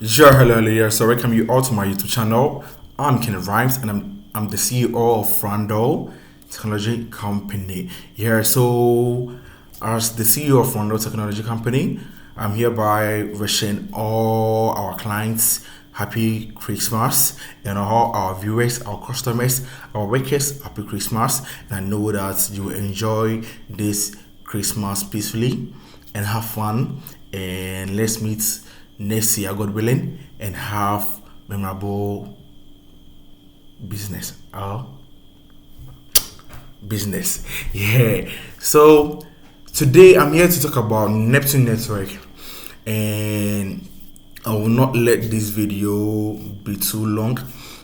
Hello, here. So welcome you all to my YouTube channel. I'm Ken Rhymes, and I'm the CEO of Rondo Technology Company. So as the CEO of Rondo Technology Company, I'm hereby wishing all our clients happy Christmas, and all our viewers, our customers, our workers happy Christmas. And I know that you will enjoy this Christmas peacefully and have fun. And let's meet next year, God willing, and have memorable business. Business. So today I'm here to talk about Neptune Network, and I will not let this video be too long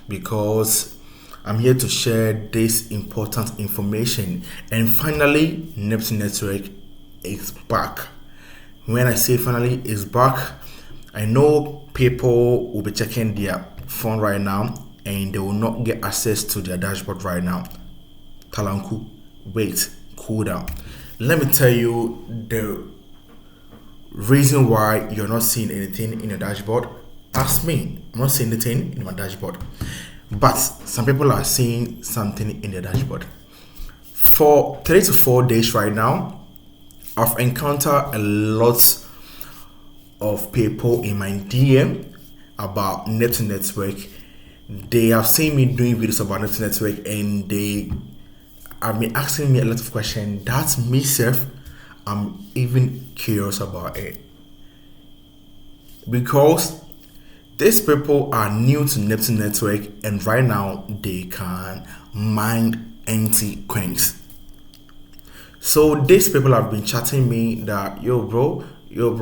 because I'm here to share this important information. And finally, Neptune Network is back. When I say finally is back, I know people will be checking their phone right now and they will not get access to their dashboard right now. Talanku, wait, cool down. Let me tell you the reason why you're not seeing anything in your dashboard. Ask me. I'm not seeing anything in my dashboard, but some people are seeing something in their dashboard. For 3 to 4 days right now, I've encountered a lot of people in my DM about Neptune Network. They have seen me doing videos about Neptune Network, and they have been asking me a lot of questions. That's me, self. I'm even curious about it because these people are new to Neptune Network, and right now they can mine empty coins. So these people have been chatting me that yo bro, you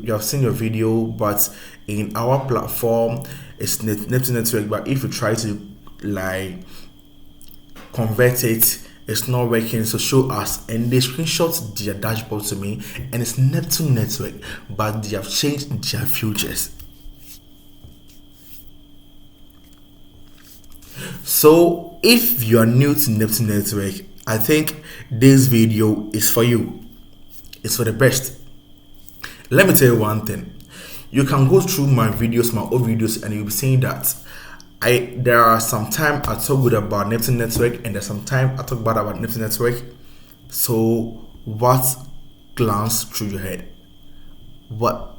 have seen your video, but in our platform it's Neptune Network, but if you try to like convert it, it's not working, so show us. And they screenshot their dashboard to me, and it's Neptune Network, but they have changed their futures. So if you are new to Neptune Network, I think this video is for you. It's for the best. Let me tell you one thing. You can go through my videos, my old videos, and you'll be seeing that there are some time I talk good about Neptune Network, and there's some time I talk bad about Neptune Network. So what glance through your head? What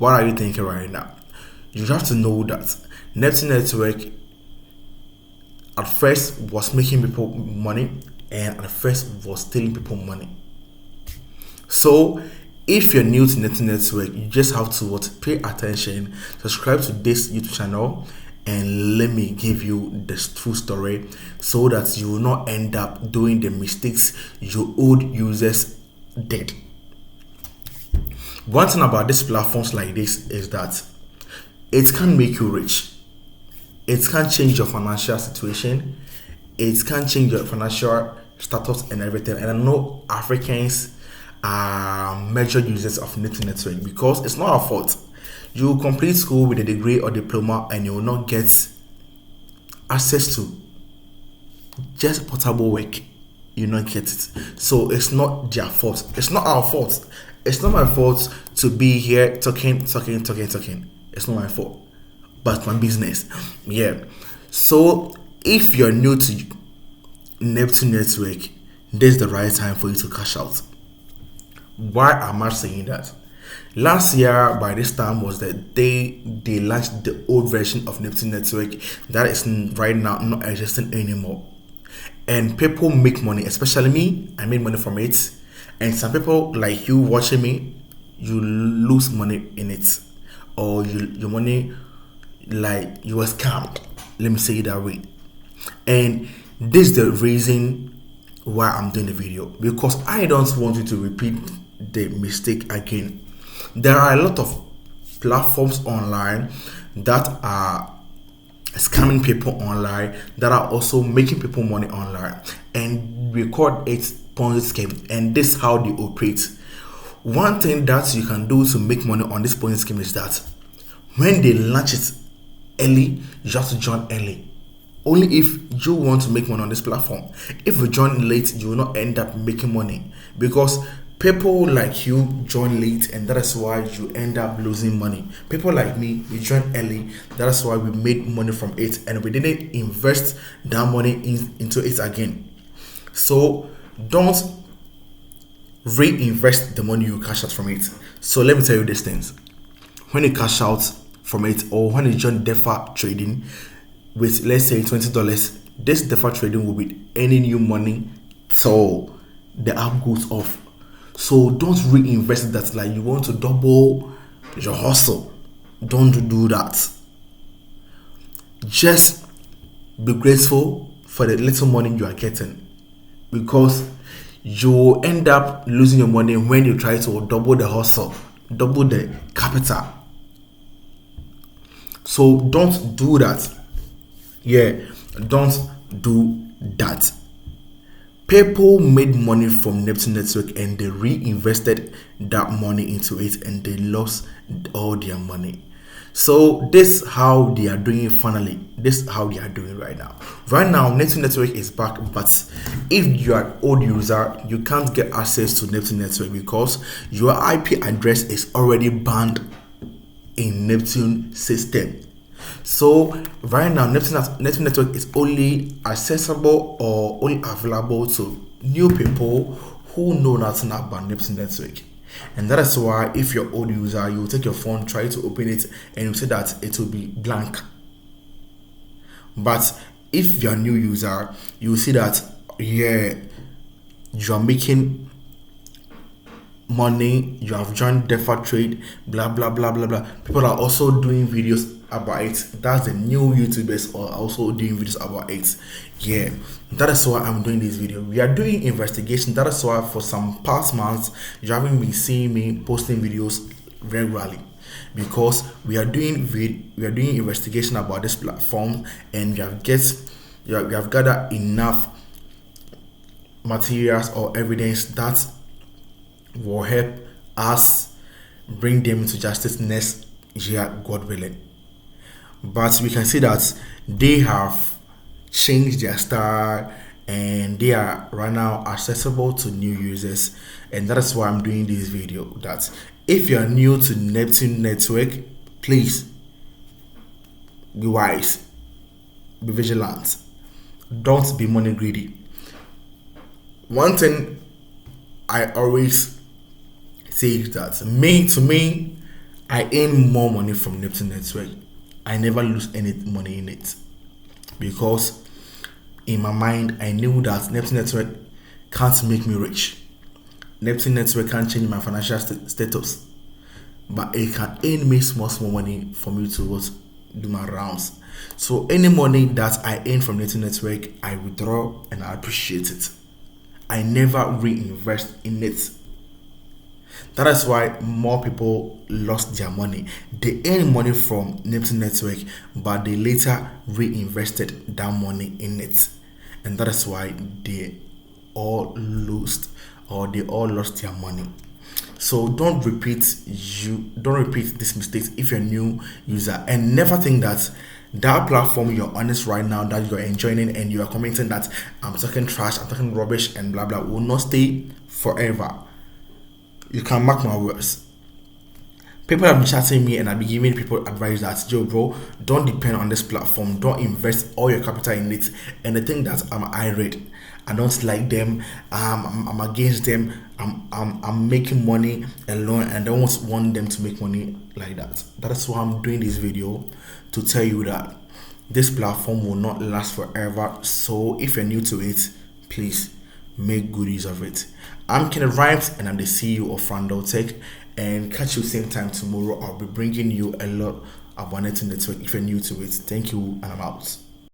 are you thinking right now? You have to know that Neptune Network at first was making people money, and at first was stealing people money. So if you're new to Neptune Network, you just have to pay attention, subscribe to this YouTube channel, and let me give you the true story so that you will not end up doing the mistakes your old users did. One thing about these platforms like this is that it can make you rich. It can change your financial situation. It can change your financial status and everything. And I know Africans are major users of Neptune Network because it's not our fault. You complete school with a degree or diploma and you will not get access to just portable work. You not get it. So it's not their fault. It's not our fault. It's not my fault to be here talking. It's not my fault, but my business. So if you're new to Neptune Network, this is the right time for you to cash out. Why am I saying that? Last year by this time was the day they launched the old version of Neptune Network that is right now not existing anymore, and people make money. Especially me, I made money from it, and some people like you watching me, you lose money in it, or your money, like you were scammed. Let me say it that way. And this is the reason why I'm doing the video, because I don't want you to repeat the mistake again. There are a lot of platforms online that are scamming people online, that are also making people money online, and we call it Ponzi scheme, and this is how they operate. One thing that you can do to make money on this Ponzi scheme is that when they launch it early, you have to join early. Only if you want to make money on this platform. If you join late, you will not end up making money, because People like you join late, and that is why you end up losing money. People like me, we joined early, that is why we made money from it, and we didn't invest that money into it again. So don't reinvest the money you cash out from it. So let me tell you these things. When you cash out from it, or when you join DeFi trading with, let's say, $20, this DeFi trading will be any new money till the app goes off. So don't reinvest that like you want to double your hustle. Don't do that. Just be grateful for the little money you are getting, because you end up losing your money when you try to double the hustle, double the capital. So don't do that. Don't do that. People made money from Neptune Network and they reinvested that money into it and they lost all their money. So this how they are doing it finally. This is how they are doing right now. Right now, Neptune Network is back, but if you are an old user, you can't get access to Neptune Network because your IP address is already banned in Neptune system. So right now, Neptune Network is only accessible or only available to new people who know nothing about Neptune Network. And that is why if you're old user, you will take your phone, try to open it, and you see that it will be blank. But if you're a new user, you will see that you are making money, you have joined DeFi trade, blah blah blah blah blah. People are also doing videos about it. That's the new YouTubers are also doing videos about it. That is why I'm doing this video. We are doing investigation. That is why for some past months you haven't been seeing me posting videos regularly, because we are doing investigation about this platform, and we have gathered enough materials or evidence that will help us bring them to justice next year, God willing. But we can see that they have changed their style and they are right now accessible to new users, and that is why I'm doing this video. That if you are new to Neptune Network, please be wise, be vigilant, don't be money greedy. One thing I always say is that to me, I earn more money from Neptune Network. I never lose any money in it, because in my mind I knew that Neptune Network can't make me rich. Neptune Network can't change my financial status, but it can earn me small money for me to do my rounds. So any money that I earn from Neptune Network, I withdraw and I appreciate it. I never reinvest in it. That is why more people lost their money. They earn money from Neptune Network, but they later reinvested that money in it, and that is why they all lost their money. So don't repeat these mistakes if you're a new user, and never think that platform you're on this right now, that you're enjoying it and you are commenting that I'm talking trash, I'm talking rubbish and blah blah, will not stay forever. You can mark my words. People have been chatting me and I've been giving people advice that, yo bro, don't depend on this platform, don't invest all your capital in it. And they think that I'm irate, I don't like them, I'm against them, I'm making money alone and I don't want them to make money like that. That is why I'm doing this video, to tell you that this platform will not last forever. So if you're new to it, please make good use of it. I'm Kenneth Rhymes and I'm the CEO of Randall Tech, and catch you same time tomorrow. I'll be bringing you a lot about Neptune Network if you're new to it. Thank you and I'm out.